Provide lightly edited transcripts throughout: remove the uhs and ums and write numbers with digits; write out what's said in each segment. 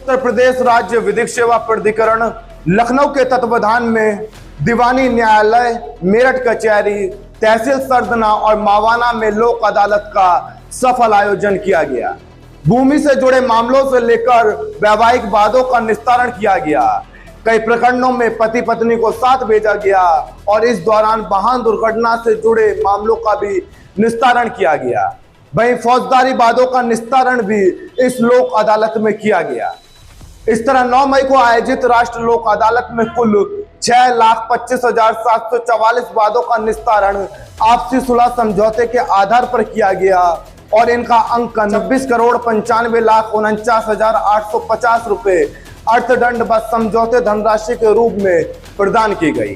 उत्तर प्रदेश राज्य विधिक सेवा प्राधिकरण लखनऊ के तत्वाधान में दीवानी न्यायालय, मेरठ कचहरी, तहसील सरदना और मावाना में लोक अदालत का सफल आयोजन किया गया। भूमि से जुड़े मामलों से लेकर वैवाहिक वादों का निस्तारण किया गया। कई प्रकरणों में पति पत्नी को साथ भेजा गया और इस दौरान वाहन दुर्घटना से जुड़े मामलों का भी निस्तारण किया गया। वहीं फौजदारी वादों का निस्तारण भी इस लोक अदालत में किया गया। इस तरह 9 मई को आयोजित राष्ट्रीय लोक अदालत में कुल 6,25,744 वादों का निस्तारण आपसी सुलह समझौते के आधार पर किया गया और इनका अंकन 26,95,49,850 रुपए अर्थदंड व समझौते धनराशि के रूप में प्रदान की गई।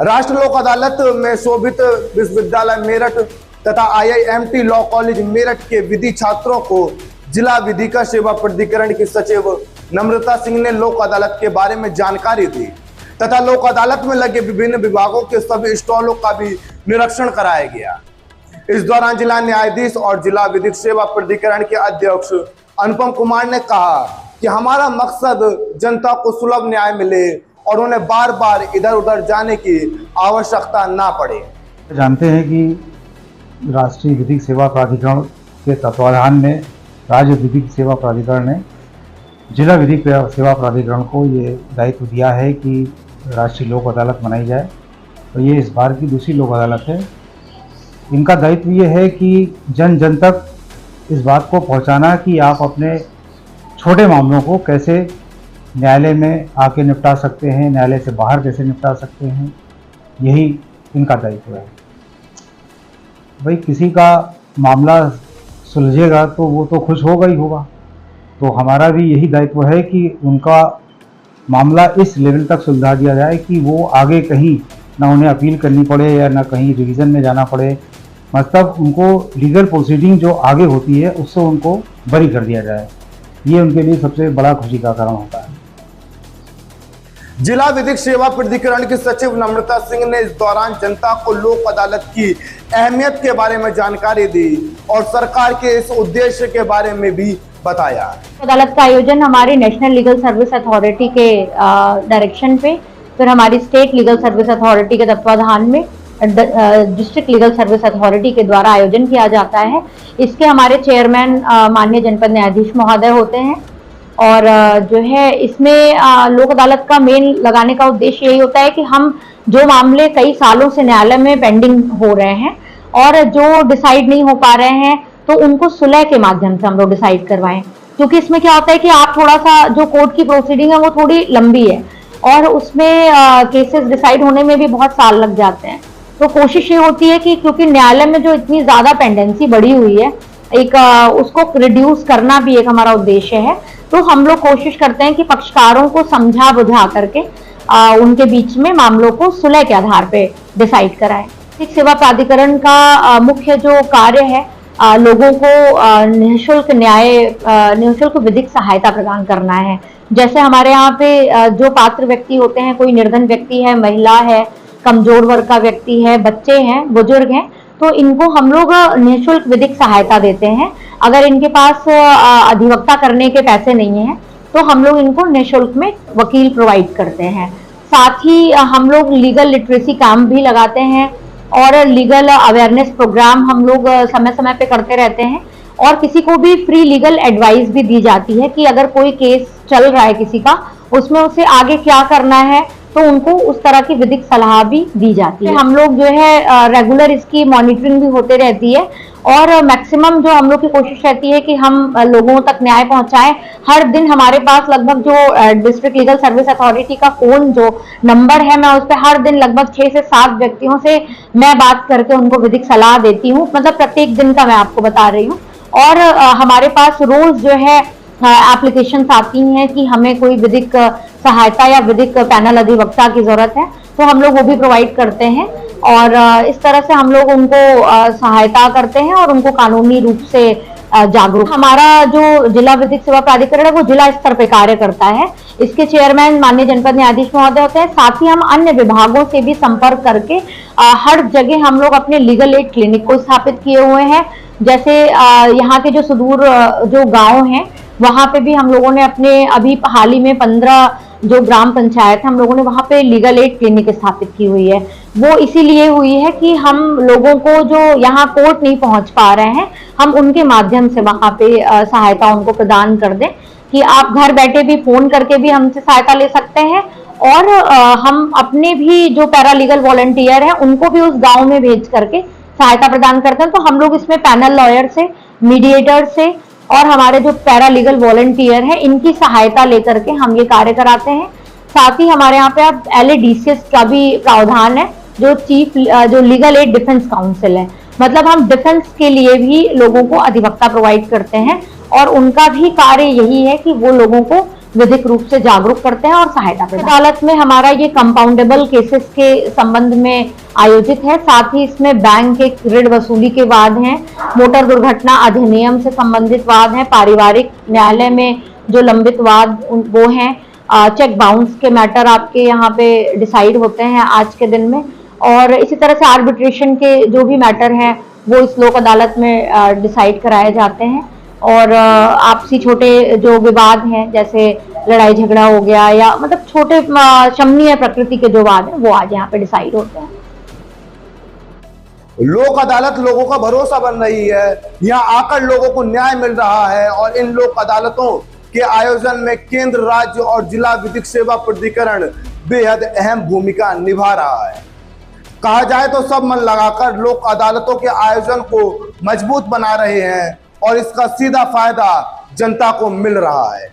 राष्ट्रीय लोक अदालत में शोभित विश्वविद्यालय मेरठ तथा IIMT लॉ कॉलेज मेरठ के विधि छात्रों को जिला विधिक सेवा प्राधिकरण की सचिव नम्रता सिंह ने लोक अदालत के बारे में जानकारी दी तथा लोक अदालत में लगे विभिन्न विभागों के सभी स्टॉलों का भी निरीक्षण कराया गया। इस दौरान जिला न्यायाधीश और जिला विधिक सेवा प्राधिकरण के अध्यक्ष अनुपम कुमार ने कहा कि हमारा मकसद जनता को सुलभ न्याय मिले और उन्हें बार बार इधर उधर जाने की आवश्यकता ना पड़े। जानते हैं कि राष्ट्रीय विधिक सेवा प्राधिकरण के तत्वाधान में राज्य विधिक सेवा प्राधिकरण ने जिला विधिक सेवा प्राधिकरण को ये दायित्व दिया है कि राष्ट्रीय लोक अदालत मनाई जाए। तो ये इस बार की दूसरी लोक अदालत है। इनका दायित्व ये है कि जन जन तक इस बात को पहुंचाना कि आप अपने छोटे मामलों को कैसे न्यायालय में आके निपटा सकते हैं, न्यायालय से बाहर कैसे निपटा सकते हैं, यही इनका दायित्व है। भाई किसी का मामला सुलझेगा तो वो तो खुश होगा ही होगा, तो हमारा भी यही दायित्व है कि उनका मामला इस लेवल तक सुलझा दिया जाए कि वो आगे कहीं ना उन्हें अपील करनी पड़े या ना कहीं रिवीजन में जाना पड़े, मतलब उनको लीगल प्रोसीडिंग जो आगे होती है उससे उनको बरी कर दिया जाए। ये उनके लिए सबसे बड़ा खुशी का कारण होता है। जिला विधिक सेवा प्राधिकरण की सचिव नम्रता सिंह ने इस दौरान जनता को लोक अदालत की अहमियत के बारे में जानकारी दी और सरकार के इस उद्देश्य के बारे में भी बताया। अदालत का आयोजन हमारी नेशनल लीगल सर्विस अथॉरिटी के डायरेक्शन पे, फिर हमारी स्टेट लीगल सर्विस अथॉरिटी के तत्वाधान में डिस्ट्रिक्ट लीगल सर्विस अथॉरिटी के द्वारा आयोजन किया जाता है। इसके हमारे चेयरमैन माननीय जनपद न्यायाधीश महोदय होते हैं और जो है इसमें लोक अदालत का मेन लगाने का उद्देश्य यही होता है कि हम जो मामले कई सालों से न्यायालय में पेंडिंग हो रहे हैं और जो डिसाइड नहीं हो पा रहे हैं तो उनको सुलह के माध्यम से हम लोग डिसाइड करवाएं। क्योंकि इसमें क्या होता है कि आप थोड़ा सा जो कोर्ट की प्रोसीडिंग है वो थोड़ी लंबी है और उसमें केसेस डिसाइड होने में भी बहुत साल लग जाते हैं। तो कोशिश ये होती है कि क्योंकि न्यायालय में जो इतनी ज्यादा पेंडेंसी बढ़ी हुई है, एक उसको रिड्यूस करना भी एक हमारा उद्देश्य है। तो हम लोग कोशिश करते हैं कि पक्षकारों को समझा बुझा करके उनके बीच में मामलों को सुलह के आधार पे डिसाइड कराएं। विधिक सेवा प्राधिकरण का मुख्य जो कार्य है लोगों को निःशुल्क न्याय, निःशुल्क विधिक सहायता प्रदान करना है। जैसे हमारे यहाँ पे जो पात्र व्यक्ति होते हैं, कोई निर्धन व्यक्ति है, महिला है, कमजोर वर्ग का व्यक्ति है, बच्चे हैं, बुजुर्ग हैं, तो इनको हम लोग निःशुल्क विधिक सहायता देते हैं। अगर इनके पास अधिवक्ता करने के पैसे नहीं हैं तो हम लोग इनको निःशुल्क में वकील प्रोवाइड करते हैं। साथ ही हम लोग लीगल लिटरेसी कैंप भी लगाते हैं और लीगल अवेयरनेस प्रोग्राम हम लोग समय समय पे करते रहते हैं और किसी को भी फ्री लीगल एडवाइस भी दी जाती है कि अगर कोई केस चल रहा है किसी का, उसमें उसे आगे क्या करना है तो उनको उस तरह की विधिक सलाह भी दी जाती है। हम लोग जो है रेगुलर इसकी मॉनिटरिंग भी होते रहती है और मैक्सिमम जो हम लोग की कोशिश रहती है कि हम लोगों तक न्याय पहुंचाएं। हर दिन हमारे पास लगभग जो डिस्ट्रिक्ट लीगल सर्विस अथॉरिटी का फोन जो नंबर है, मैं उस पर हर दिन लगभग 6 से 7 व्यक्तियों से मैं बात करके उनको विधिक सलाह देती हूँ। मतलब प्रत्येक दिन का मैं आपको बता रही हूँ। और हमारे पास रोज जो है एप्लीकेशंस आती हैं कि हमें कोई विधिक सहायता या विधिक पैनल अधिवक्ता की जरूरत है, तो हम लोग वो भी प्रोवाइड करते हैं और इस तरह से हम लोग उनको सहायता करते हैं और उनको कानूनी रूप से जागरूक। हमारा जो जिला विधिक सेवा प्राधिकरण है वो जिला स्तर पे कार्य करता है। इसके चेयरमैन माननीय जनपद न्यायाधीश महोदय होते हैं। साथ ही हम अन्य विभागों से भी संपर्क करके हर जगह हम लोग अपने लीगल एड क्लिनिक को स्थापित किए हुए हैं। जैसे यहाँ के जो सुदूर जो गांव हैं वहां पे भी हम लोगों ने अपने अभी हाल ही में 15 जो ग्राम पंचायत है हम लोगों ने वहां पे लीगल एड क्लिनिक स्थापित की हुई है। वो इसीलिए हुई है कि हम लोगों को जो यहाँ कोर्ट नहीं पहुंच पा रहे हैं, हम उनके माध्यम से वहां पे सहायता उनको प्रदान कर दें कि आप घर बैठे भी फोन करके भी हमसे सहायता ले सकते हैं और हम अपने भी जो पैरालीगल वॉलंटियर हैं उनको भी उस गांव में भेज करके सहायता प्रदान करते हैं। तो हम लोग इसमें पैनल लॉयर से, मीडिएटर से और हमारे जो पैरालीगल वॉलंटियर हैं इनकी सहायता लेकर के हम ये कार्य कराते हैं। साथ ही हमारे यहाँ पे अब LADCS का भी प्रावधान है जो लीगल एड डिफेंस काउंसिल है। मतलब हम डिफेंस के लिए भी लोगों को अधिवक्ता प्रोवाइड करते हैं और उनका भी कार्य यही है कि वो लोगों को विधिक रूप से जागरूक करते हैं और सहायता प्रदान। अदालत में हमारा ये कंपाउंडेबल केसेस के संबंध में आयोजित है। साथ ही इसमें बैंक के ऋण वसूली के वाद हैं, मोटर दुर्घटना अधिनियम से संबंधित वाद हैं, पारिवारिक न्यायालय में जो लंबित वाद वो हैं, चेक बाउंस के मैटर आपके यहाँ पे डिसाइड होते हैं आज के दिन में, और इसी तरह से आर्बिट्रेशन के जो भी मैटर हैं वो इस लोक अदालत में डिसाइड कराए जाते हैं। और आपसी छोटे जो विवाद हैं जैसे लड़ाई झगड़ा हो गया या मतलब छोटे शमनीय प्रकृति के जो वाद हैं वो आज यहाँ पे डिसाइड होते हैं। लोक अदालत लोगों का भरोसा बन रही है, यहाँ आकर लोगों को न्याय मिल रहा है और इन लोक अदालतों के आयोजन में केंद्र, राज्य और जिला विधिक सेवा प्राधिकरण बेहद अहम भूमिका निभा रहा है। कहा जाए तो सब मन लगाकर लोक अदालतों के आयोजन को मजबूत बना रहे हैं और इसका सीधा फायदा जनता को मिल रहा है।